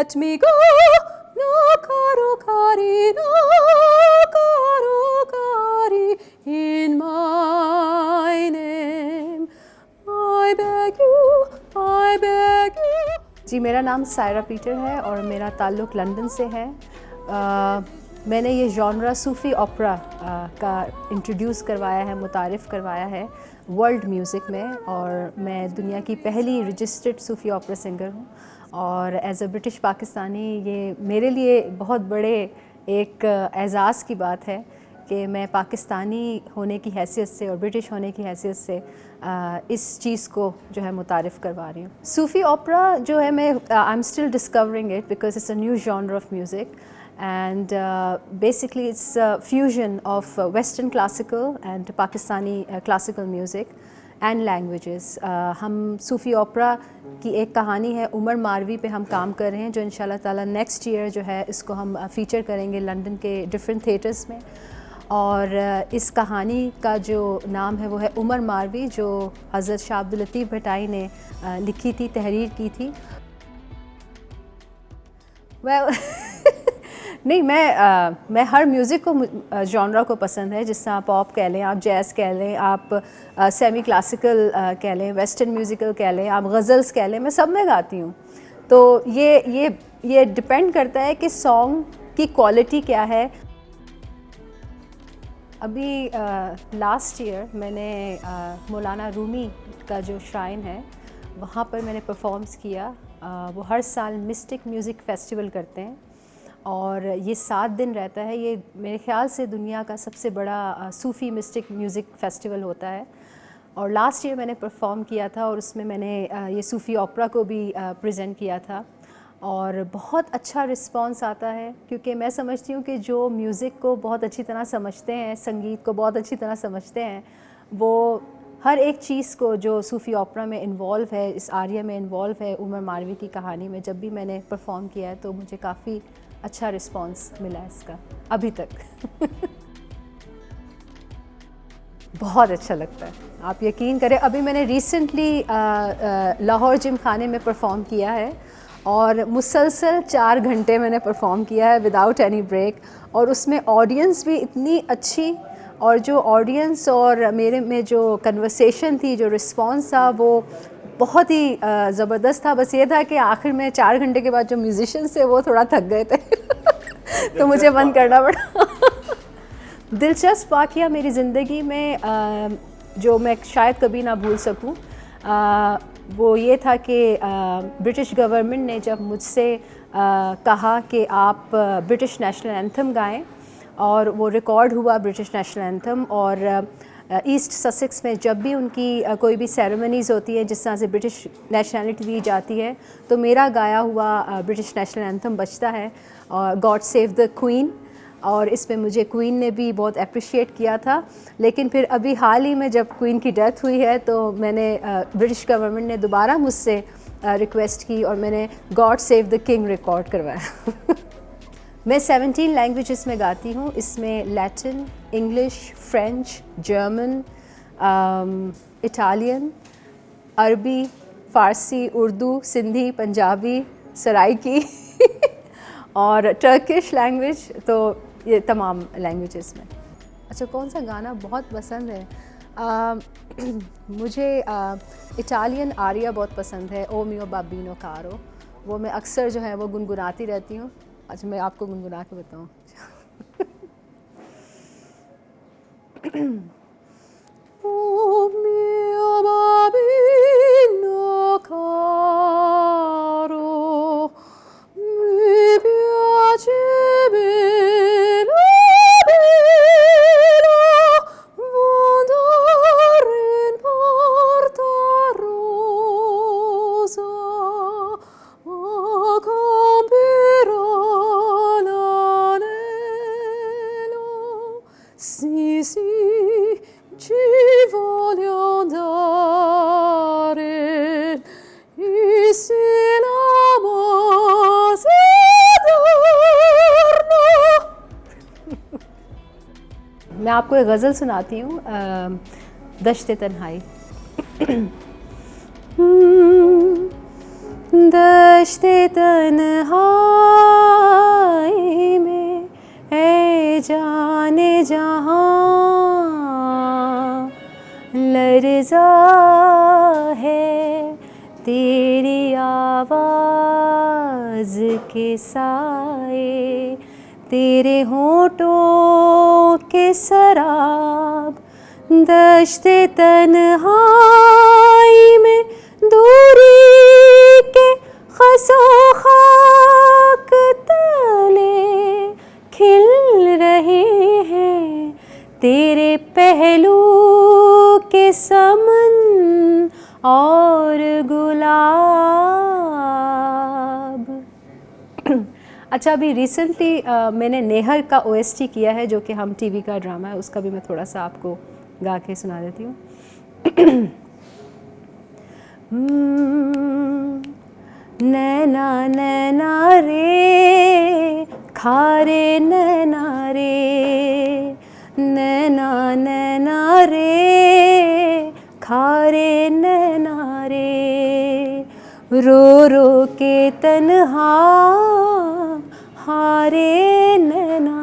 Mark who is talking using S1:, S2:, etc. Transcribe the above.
S1: let me go. No karo kari, no karo kari in my name. I beg you, I beg you. जी, मेरा नाम Saira Peter है और मेरा ताल्लुक़ London से है। मैंने ये जॉनरा सूफ़ी ओपेरा का इंट्रोड्यूस करवाया है, मुतारिफ़ करवाया है वर्ल्ड म्यूज़िक में, और मैं दुनिया की पहली रजिस्टर्ड सूफ़ी ओपेरा सिंगर हूँ। और एज़ अ ब्रिटिश पाकिस्तानी ये मेरे लिए बहुत बड़े एक एज़ाज़ की बात है कि मैं पाकिस्तानी होने की हैसियत से और ब्रिटिश होने की हैसियत से इस चीज़ को जो है मुतारिफ़ करवा रही हूँ। सूफ़ी ओपेरा जो है, मैं I am still discovering it because it's a new genre of music, and basically it's a fusion of Western classical and Pakistani classical music and languages. हम सूफ़ी ओपेरा की एक कहानी है उमर मारवी पे हम काम कर रहे हैं, जो इंशाल्लाह ताला नेक्स्ट ईयर जो है इसको हम फ़ीचर करेंगे लंदन के डिफरेंट थिएटर्स में। और इस कहानी का जो नाम है वो है उमर मारवी, जो हज़रत शाह अब्दुल लतीफ़ भटाई ने लिखी थी, तहरीर की थी। नहीं, मैं हर म्यूज़िक को जॉनरा को पसंद है, जिससे आप पॉप कह लें, आप जैज़ कह लें, आप सेमी क्लासिकल कह लें, वेस्टर्न म्यूज़िकल कह लें, आप गज़ल्स कह लें, मैं सब में गाती हूँ। तो ये डिपेंड करता है कि सॉन्ग की क्वालिटी क्या है। अभी लास्ट ईयर मैंने मौलाना रूमी का जो श्राइन है वहाँ पर मैंने परफॉर्म्स किया। वो हर साल मिस्टिक म्यूज़िक फेस्टिवल करते हैं और ये 7 दिन रहता है। ये मेरे ख़्याल से दुनिया का सबसे बड़ा सूफ़ी मिस्टिक म्यूज़िक फेस्टिवल होता है। और लास्ट ईयर मैंने परफॉर्म किया था और उसमें मैंने ये सूफ़ी ओपेरा को भी प्रेजेंट किया था और बहुत अच्छा रिस्पांस आता है, क्योंकि मैं समझती हूँ कि जो म्यूज़िक को बहुत अच्छी तरह समझते हैं, संगीत को बहुत अच्छी तरह समझते हैं, वो हर एक चीज़ को जो सूफ़ी ओपेरा में इन्वॉल्व है, इस आर्या में इन्वॉल्व है, उमर मारवी की कहानी में, जब भी मैंने परफॉर्म किया है तो मुझे काफ़ी अच्छा रिस्पांस मिला है इसका अभी तक। बहुत अच्छा लगता है, आप यकीन करें। अभी मैंने रिसेंटली लाहौर जिम खाने में परफॉर्म किया है और मुसलसल 4 घंटे मैंने परफॉर्म किया है विदाउट एनी ब्रेक, और उसमें ऑडियंस भी इतनी अच्छी, और जो ऑडियंस और मेरे में जो कन्वर्सेशन थी, जो रिस्पांस था, वो बहुत ही ज़बरदस्त था। बस ये था कि आखिर में 4 घंटे के बाद जो म्यूजिशियंस थे वो थोड़ा थक गए थे तो मुझे बंद करना पड़ा। दिलचस्प वाक़या मेरी ज़िंदगी में जो मैं शायद कभी ना भूल सकूं, वो ये था कि ब्रिटिश गवर्नमेंट ने जब मुझसे कहा कि आप ब्रिटिश नेशनल एंथम गाएं, और वो रिकॉर्ड हुआ ब्रिटिश नेशनल एंथम। और ईस्ट ससेक्स में जब भी उनकी कोई भी सेरेमनीज़ होती है जिस तरह से ब्रिटिश नेशनलिटी दी जाती है, तो मेरा गाया हुआ ब्रिटिश नेशनल एंथम बजता है, और गॉड सेव द क्वीन। और इसमें मुझे क्वीन ने भी बहुत अप्रिशिएट किया था। लेकिन फिर अभी हाल ही में जब क्वीन की डेथ हुई है, तो मैंने ब्रिटिश गवर्नमेंट ने दोबारा मुझसे रिक्वेस्ट की और मैंने God save the king record करवाया। मैं 17 लैंग्वेजेस में गाती हूँ। इसमें Latin, English, French, German, Italian, अरबी, फ़ारसी, उर्दू, सिंधी, पंजाबी, सराइकी और टर्किश लैंग्वेज, तो ये तमाम लैंग्वेजेस में। अच्छा, कौन सा गाना बहुत पसंद है? मुझे इटालियन आरिया बहुत पसंद है, ओ मियो बाबीनो कारो। वो मैं अक्सर जो है वो गुनगुनाती रहती हूँ। अच्छा, मैं आपको गुनगुना के बताऊँ। ओ मियो बाबीनो कारो, mi piace bene bene andare in porta rosa a camperò l'anello. Sì, sì, ci voglio andare, e se मैं आपको एक गज़ल सुनाती हूँ, दश्त तन्हाई। दश्ते तन्हाई में ऐ जाने जहाँ लर्ज़ा है तेरी आवाज़ के साए, तेरे होठों के सराब। दश्ते तन्हाई में दूरी के खसो खाक तले खिल रहे हैं तेरे पहलू के समन और गुलाब। अच्छा, अभी रिसेंटली मैंने नेहर का OST किया है, जो कि हम टीवी का ड्रामा है, उसका भी मैं थोड़ा सा आपको गा के सुना देती हूँ। नैना नैना रे खारे नैना रे, नैना नैना रे खारे नैना रे, रो रो के तन्हा हारे नैना